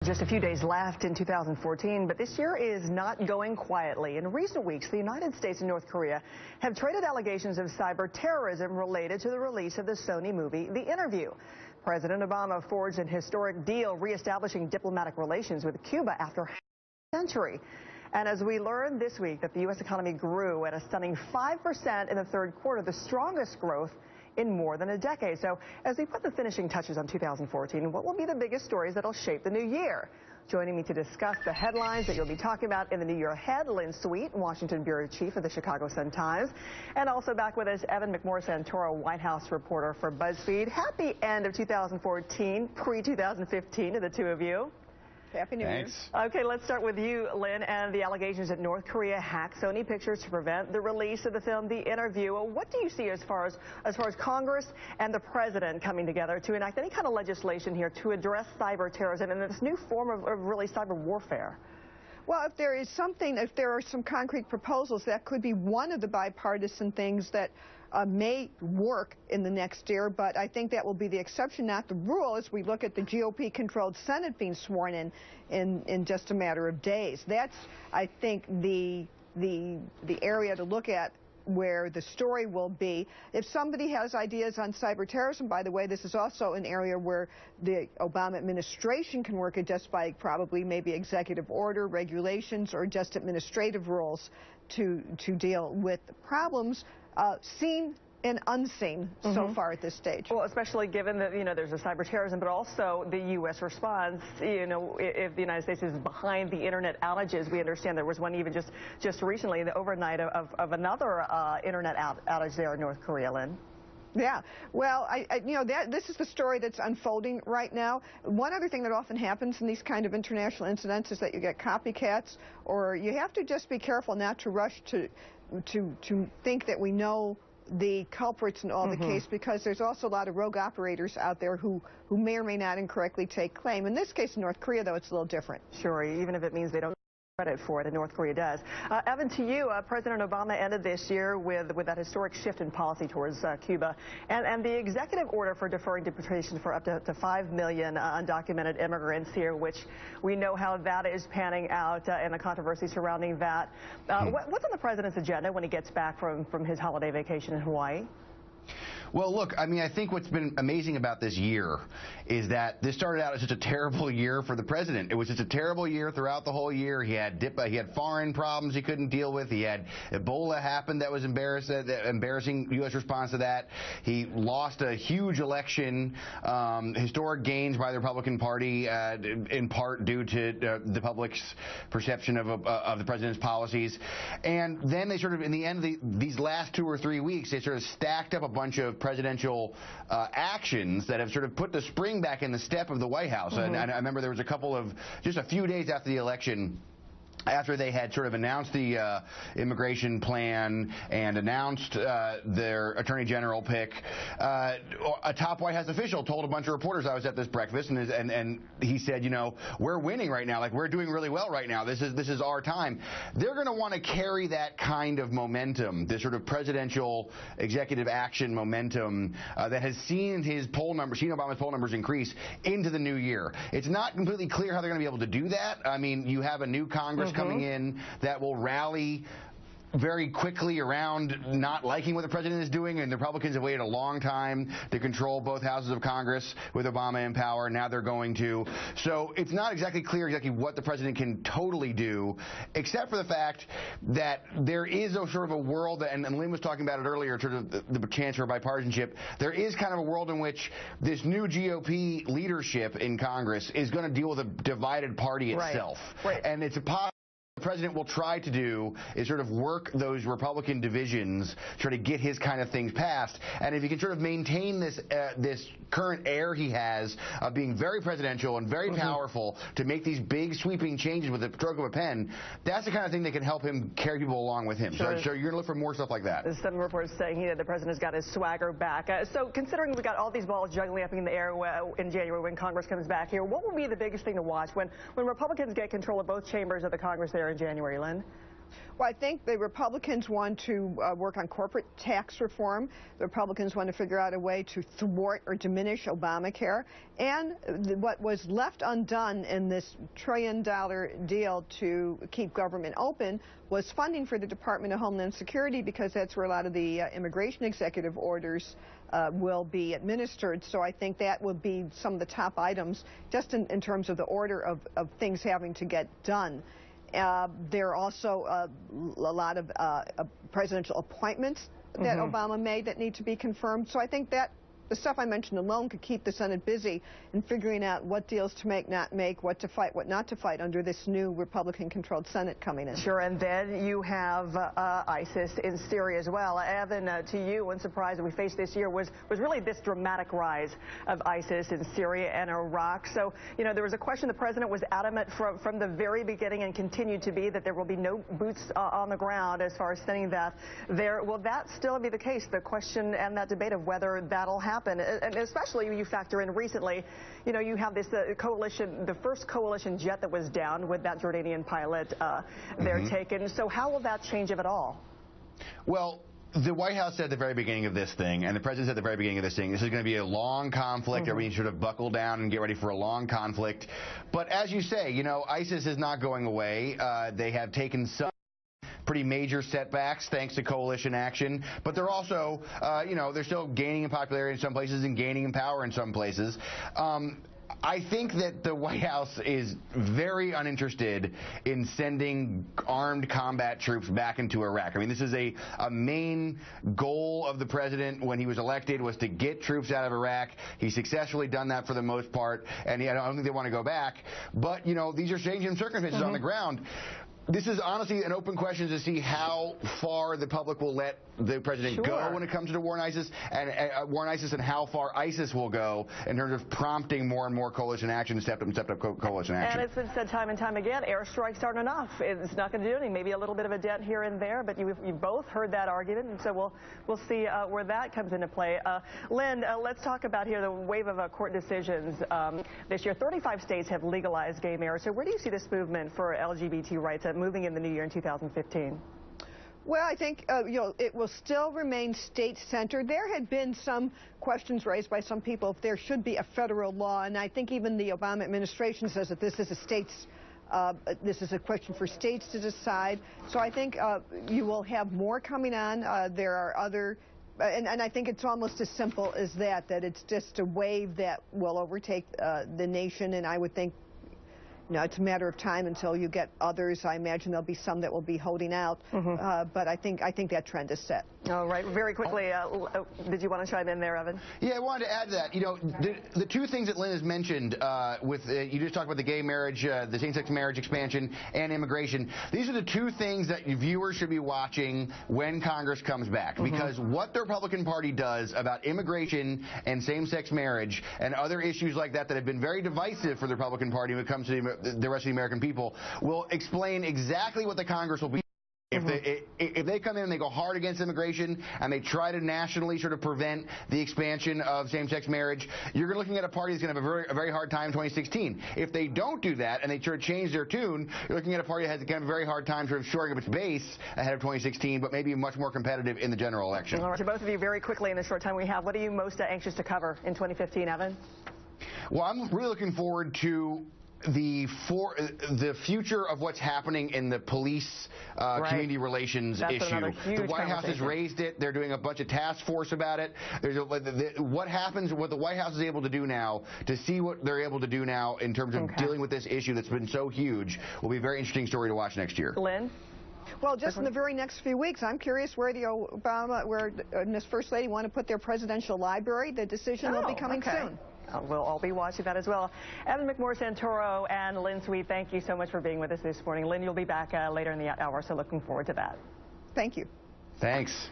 Just a few days left in 2014, but this year is not going quietly. In recent weeks, the United States and North Korea have traded allegations of cyber terrorism related to the release of the Sony movie, The Interview. President Obama forged an historic deal reestablishing diplomatic relations with Cuba after half a century. And as we learned this week that the U.S. economy grew at a stunning 5% in the third quarter, the strongest growth in more than a decade. So as we put the finishing touches on 2014, what will be the biggest stories that will shape the new year? Joining me to discuss the headlines that you'll be talking about in the new year ahead, Lynn Sweet, Washington Bureau Chief of the Chicago Sun-Times, and also back with us, Evan McMorris-Santoro, White House reporter for BuzzFeed. Happy end of 2014, pre-2015 to the two of you. Happy New Year. Okay, let's start with you, Lynn, and the allegations that North Korea hacked Sony Pictures to prevent the release of the film The Interview. What do you see as far as Congress and the president coming together to enact any kind of legislation here to address cyber terrorism and this new form of really cyber warfare? Well, if there are some concrete proposals, that could be one of the bipartisan things that may work in the next year, but I think that will be the exception, not the rule, as we look at the GOP-controlled Senate being sworn in just a matter of days. That's, I think, the area to look at where the story will be. If somebody has ideas on cyber terrorism, by the way, this is also an area where the Obama administration can work it just by probably maybe executive order, regulations, or just administrative rules to deal with the problems seen and unseen so far at this stage. Well, especially given that, there's a cyber terrorism, but also the U.S. response, if the United States is behind the internet outages. We understand there was one even just recently, the overnight of another internet outage there in North Korea, Lynn. Yeah, well, this is the story that's unfolding right now. One other thing that often happens in these kind of international incidents is that you get copycats, or you have to just be careful not to rush to think that we know the culprits in all the case, because there's also a lot of rogue operators out there who may or may not incorrectly take claim. In this case, in North Korea, though, it's a little different. Sure, even if it means they don't credit for it, and North Korea does. Evan, to you, President Obama ended this year with that historic shift in policy towards Cuba and the executive order for deferring deportation for up to 5 million undocumented immigrants here, which we know how that is panning out and the controversy surrounding that. What's on the president's agenda when he gets back from his holiday vacation in Hawaii? Well, look, I mean, I think what's been amazing about this year is that this started out as such a terrible year for the president. It was just a terrible year throughout the whole year. He had foreign problems he couldn't deal with. He had Ebola happen that was embarrassing U.S. response to that. He lost a huge election, historic gains by the Republican Party, in part due to the public's perception of the president's policies. And then they sort of, in the end of these last 2 or 3 weeks, they sort of stacked up a bunch of presidential actions that have sort of put the spring back in the step of the White House. And I remember there was just a few days after the election, after they had sort of announced the immigration plan and announced their attorney general pick, a top White House official told a bunch of reporters, I was at this breakfast, and he said, we're winning right now. Like, we're doing really well right now. This is our time. They're going to want to carry that kind of momentum, this sort of presidential executive action momentum that has seen Obama's poll numbers increase into the new year. It's not completely clear how they're going to be able to do that. I mean, you have a new Congress coming in that will rally very quickly around not liking what the president is doing, and the Republicans have waited a long time to control both houses of Congress with Obama in power. Now they're going to. So it's not exactly clear exactly what the president can totally do, except for the fact that there is a sort of a world, and Lynn was talking about it earlier, sort of the chance for bipartisanship. There is kind of a world in which this new GOP leadership in Congress is going to deal with a divided party itself. Right. And it's a possibility the president will try to do is sort of work those Republican divisions, try to get his kind of things passed. And if he can sort of maintain this current air he has of being very presidential and very powerful to make these big sweeping changes with the stroke of a pen, that's the kind of thing that can help him carry people along with him. Sure. So you're going to look for more stuff like that. There's some reports saying the president's got his swagger back. So considering we got all these balls juggling up in the air in January when Congress comes back here, what will be the biggest thing to watch when Republicans get control of both chambers of the Congress there in January, Lynn? Well, I think the Republicans want to work on corporate tax reform. The Republicans want to figure out a way to thwart or diminish Obamacare. And what was left undone in this $1 trillion deal to keep government open was funding for the Department of Homeland Security, because that's where a lot of the immigration executive orders will be administered. So I think that would be some of the top items just in terms of the order of things having to get done. There are also a lot of presidential appointments that Obama made that need to be confirmed. So I think that the stuff I mentioned alone could keep the Senate busy in figuring out what deals to make, not make, what to fight, what not to fight under this new Republican-controlled Senate coming in. Sure, and then you have ISIS in Syria as well. Evan, to you, one surprise that we faced this year was really this dramatic rise of ISIS in Syria and Iraq. So, you know, there was a question. The president was adamant from the very beginning and continued to be that there will be no boots on the ground as far as sending that there. Will that still be the case? The question and that debate of whether that'll happen. And especially you factor in recently, you know, you have this coalition, the first coalition jet that was down with that Jordanian pilot there taken. So how will that change, if at all? Well, the White House said at the very beginning of this thing, and the president said at the very beginning of this thing, this is going to be a long conflict. Everybody should have buckled down and get ready for a long conflict. But as you say, you know, ISIS is not going away. They have taken some pretty major setbacks thanks to coalition action, but they're also, you know, they're still gaining in popularity in some places and gaining in power in some places. I think that the White House is very uninterested in sending armed combat troops back into Iraq. I mean, this is a main goal of the president when he was elected, was to get troops out of Iraq. He's successfully done that for the most part, and I don't think they want to go back. But, you know, these are changing circumstances on the ground. This is honestly an open question to see how far the public will let the president go when it comes to the war on ISIS, and how far ISIS will go in terms of prompting more and more coalition action, stepped up coalition action. And it's been said time and time again, airstrikes aren't enough. It's not going to do anything. Maybe a little bit of a dent here and there, but you both heard that argument, and so we'll see where that comes into play. Lynn, let's talk about here the wave of court decisions this year. 35 states have legalized gay marriage. So where do you see this movement for LGBT rights moving in the new year in 2015? Well, I think you know, it will still remain state-centered. There had been some questions raised by some people if there should be a federal law, and I think even the Obama administration says that this is this is a question for states to decide. So I think you will have more coming on. There are other. And I think it's almost as simple as that it's just a wave that will overtake the nation, and I would think, you know, it's a matter of time until you get others. I imagine there'll be some that will be holding out, but I think that trend is set. All right, very quickly, did you want to chime in there, Evan? Yeah, I wanted to add to that. You know, the two things that Lynn has mentioned you just talked about the gay marriage, the same-sex marriage expansion, and immigration. These are the two things that viewers should be watching when Congress comes back, because what the Republican Party does about immigration and same-sex marriage and other issues like that have been very divisive for the Republican Party when it comes to the rest of the American people will explain exactly what the Congress will be. If they come in and they go hard against immigration and they try to nationally sort of prevent the expansion of same-sex marriage, you're looking at a party that's going to have a very hard time in 2016. If they don't do that and they sort of change their tune, you're looking at a party that has going to have a very hard time sort of shoring up its base ahead of 2016, but maybe much more competitive in the general election. All right, to both of you, very quickly in the short time we have, what are you most anxious to cover in 2015, Evan? Well, I'm really looking forward to the future of what's happening in the police community relations issue. The White House has raised it. They're doing a bunch of task force about it. What the White House is able to do now, to see what they're able to do now in terms of dealing with this issue that's been so huge, will be a very interesting story to watch next year. Lynn? Well, just in the very next few weeks, I'm curious where this First Lady want to put their presidential library. The decision will be coming soon. We'll all be watching that as well. Evan McMorris-Santoro and Lynn Sweet, thank you so much for being with us this morning. Lynn, you'll be back later in the hour, so looking forward to that. Thank you. Thanks.